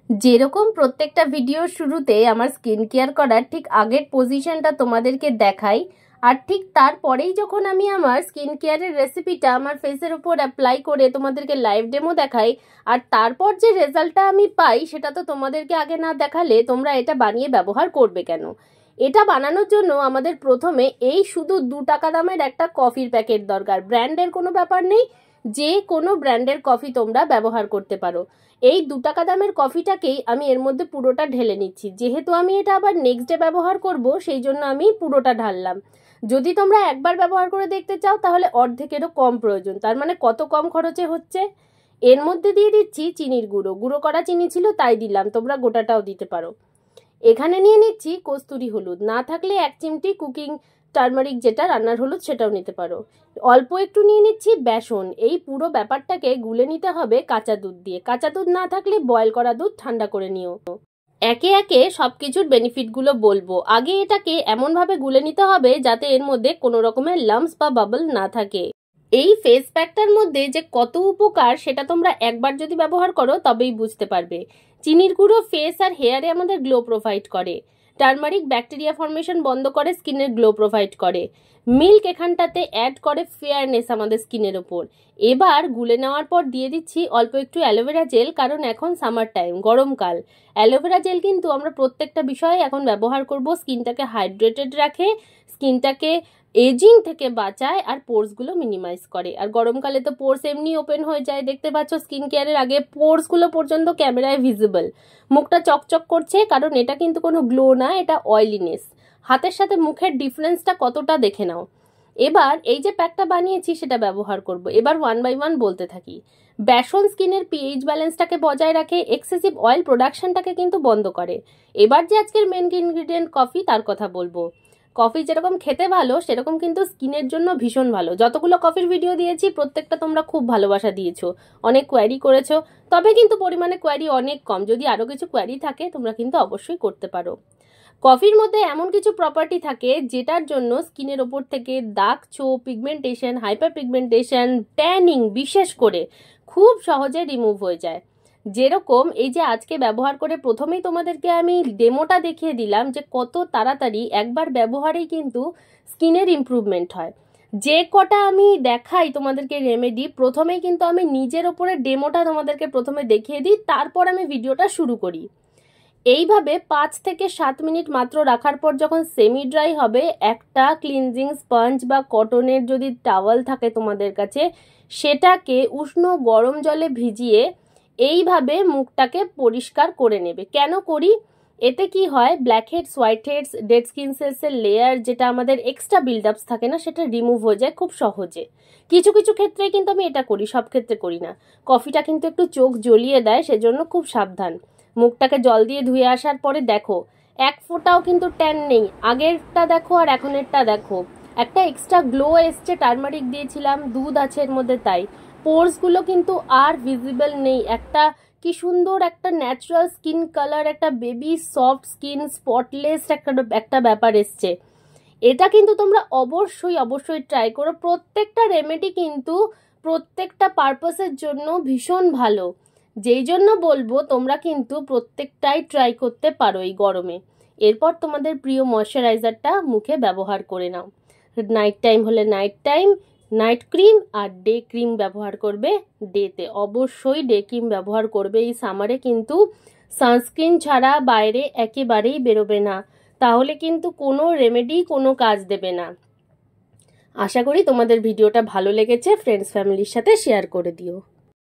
যেরকম প্রত্যেকটা ভিডিওর শুরুতে আমার স্কিন কেয়ার করার ঠিক আগের পজিশনটা তোমাদেরকে দেখাই, আর ঠিক তারপরেই যখন আমি আমার স্কিন কেয়ারের রেসিপিটা আমার ফেসের উপর অ্যাপ্লাই করে তোমাদেরকে লাইভ ডেমো দেখাই, আর তারপর যে রেজাল্টটা আমি পাই সেটা তো তোমাদেরকে আগে না দেখালে তোমরা এটা বানিয়ে ব্যবহার করবে কেন? এটা বানানোর জন্য আমাদের প্রথমে এই শুধু 2 টাকা দামের একটা কফির প্যাকেট দরকার। ব্র্যান্ডের কোনো ব্যাপার নেই, যে কোনো ব্র্যান্ডের কফি তোমরা ব্যবহার করতে পারো। এই 2 টাকা দামের কফিটাকেই আমি এর মধ্যে পুরোটা ঢেলে নিচ্ছি। যেহেতু আমি এটা আবার নেক্সট ডে ব্যবহার করব, সেই জন্য আমি পুরোটা ঢাললাম। যদি তোমরা একবার ব্যবহার করে দেখতে চাও তাহলে অর্ধেকেরও কম প্রয়োজন। তার মানে কত কম খরচে হচ্ছে। এর মধ্যে দিয়ে দিচ্ছি চিনির গুঁড়ো। গুঁড়ো করা চিনি ছিল তাই দিলাম, তোমরা গোটাটাও দিতে পারো। এখানে নিয়ে নিচ্ছি কস্তুরি হলুদ, না থাকলে 1 চিমটি কুকিং টারমারিক যেটা রান্নার হলুদ সেটাও নিতে পারো। অল্প একটু নিয়ে নিচ্ছি বেসন। এই পুরো ব্যাপারটাকে গুলে নিতে হবে কাঁচা দুধ দিয়ে। কাঁচা দুধ না থাকলে বয়েল করা দুধ ঠান্ডা করে নিও। একে একে সবকিছুর বেনিফিটগুলো বলবো। আগে এটাকে এমনভাবে গুলে নিতে হবে যাতে এর মধ্যে কোনো রকমের লাম্পস বা বাবল না থাকে। এই ফেস প্যাকটার মধ্যে যে কত উপকার সেটা তোমরা একবার যদি ব্যবহার করো তবেই বুঝতে পারবে। চিনির গুঁড়ো ফেস আর হেয়ারে আমাদের গ্লো প্রোভাইড করে। টারমারিক ব্যাকটেরিয়া ফর্মেশন বন্ধ করে, স্কিনের গ্লো প্রোভাইড করে। মিল্ক এখানটাতে অ্যাড করে ফেয়ারনেস আমাদের স্কিনের ওপর। এবার গুলে নেওয়ার পর দিয়ে দিচ্ছি অল্প একটু অ্যালোভেরা জেল, কারণ এখন সামার টাইম, গরমকাল। অ্যালোভেরা জেল কিন্তু আমরা প্রত্যেকটা বিষয়ে এখন ব্যবহার করব। স্কিনটাকে হাইড্রেটেড রাখে, স্কিনটাকে এজিং থেকে বাঁচায়, আর পোর্সগুলো মিনিমাইজ করে। আর গরমকালে তো পোর্স এমনি ওপেন হয়ে যায়, দেখতে পাচ্ছ স্কিন কেয়ারের আগে পোর্সগুলো পর্যন্ত ক্যামেরায় ভিজিবল। মুখটা চকচক করছে, কারণ এটা কিন্তু কোনো গ্লো না, এটা অয়েলিনেস। হাতের সাথে মুখের ডিফারেন্সটা কতটা দেখে নাও। এবার এই যে প্যাকটা বানিয়েছি সেটা ব্যবহার করব। এবার 1 বাই 1 বলতে থাকি। বেসন স্কিনের পিএইচ ব্যালেন্সটাকে বজায় রাখে, এক্সেসিভ অয়েল প্রোডাকশনটাকে কিন্তু বন্ধ করে। এবার যে আজকের মেন ইনগ্রিডিয়েন্ট কফি, তার কথা বলবো। কফি যেরকম খেতে ভালো সেরকম কিন্তু স্কিনের জন্য ভীষণ ভালো। যতগুলো কফির ভিডিও দিয়েছি প্রত্যেকটা তোমরা খুব ভালোবাসা দিয়েছো, অনেক কোয়ারি করেছো। তবে কিন্তু পরিমাণে কোয়ারি অনেক কম। যদি আরও কিছু কোয়ারি থাকে তোমরা কিন্তু অবশ্যই করতে পারো। কফির মধ্যে এমন কিছু প্রপার্টি থাকে যেটার জন্য স্কিনের ওপর থেকে দাগ, ছোপ, পিগমেন্টেশন, হাইপার পিগমেন্টেশন, ট্যানিং বিশেষ করে খুব সহজে রিমুভ হয়ে যায়। যেরকম এই যে আজকে ব্যবহার করে প্রথমেই তোমাদেরকে আমি ডেমোটা দেখিয়ে দিলাম যে কত তাড়াতাড়ি একবার ব্যবহারেই কিন্তু স্কিনের ইমপ্রুভমেন্ট হয়। যে কটা আমি দেখাই তোমাদেরকে রেমেডি, প্রথমেই কিন্তু আমি নিজের ওপরে ডেমোটা তোমাদেরকে প্রথমে দেখিয়ে দিই, তারপর আমি ভিডিওটা শুরু করি। এইভাবে 5 থেকে 7 মিনিট মাত্র রাখার পর যখন সেমি ড্রাই হবে, একটা ক্লিনজিং স্পঞ্জ বা কটনের যদি টাওয়াল থাকে তোমাদের কাছে, সেটাকে উষ্ণ গরম জলে ভিজিয়ে এইভাবে মুখটাকে পরিষ্কার করে নেবে। কেন করি? এতে কি হয়, blackheads, whiteheads, dead skin সেলসের লেয়ার যেটা আমাদের এক্সট্রা বিল্ডআপস থাকে না, সেটা রিমুভ হয়ে যায় খুব সহজে। কিছু কিছু ক্ষেত্রে কিন্তু আমি এটা করি, সব ক্ষেত্রে করি না। কফিটা কিন্তু একটু চোখ জ্বলিয়ে দেয়, সেজন্য খুব সাবধান। মুখটাকে জল দিয়ে ধুয়ে আসার পরে দেখো এক ফোঁটাও কিন্তু ট্যান নেই। আগেরটা দেখো আর এখনেরটা দেখো, একটা এক্সট্রা গ্লো এসছে। টারমারিক দিয়েছিলাম, দুধ আছে এর মধ্যে, তাই পোর্সগুলো কিন্তু আর ভিজিবল নেই। একটা কি সুন্দর একটা ন্যাচারাল স্কিন কালার, একটা বেবি সফট স্কিন, স্পটলেস একটা ব্যাপার এসছে। এটা কিন্তু তোমরা অবশ্যই অবশ্যই ট্রাই করো। প্রত্যেকটা রেমেডি কিন্তু প্রত্যেকটা পারপাসের জন্য ভীষণ ভালো। যেই জন্য বলবো তোমরা কিন্তু প্রত্যেকটাই ট্রাই করতে পারো এই গরমে। এরপর তোমাদের প্রিয় ময়শ্চারাইজারটা মুখে ব্যবহার করে নাও। নাইট টাইম হলে নাইট টাইম নাইট ক্রিম, আর ডে ক্রিম ব্যবহার করবে ডেতে। অবশ্যই ডে ক্রিম ব্যবহার করবে। এই সামারে কিন্তু সানস্ক্রিন ছাড়া বাইরে একেবারেই বেরোবে না, তাহলে কিন্তু কোনো রেমেডি কোনো কাজ দেবে না। আশা করি তোমাদের ভিডিওটা ভালো লেগেছে, ফ্রেন্ডস ফ্যামিলির সাথে শেয়ার করে দিও।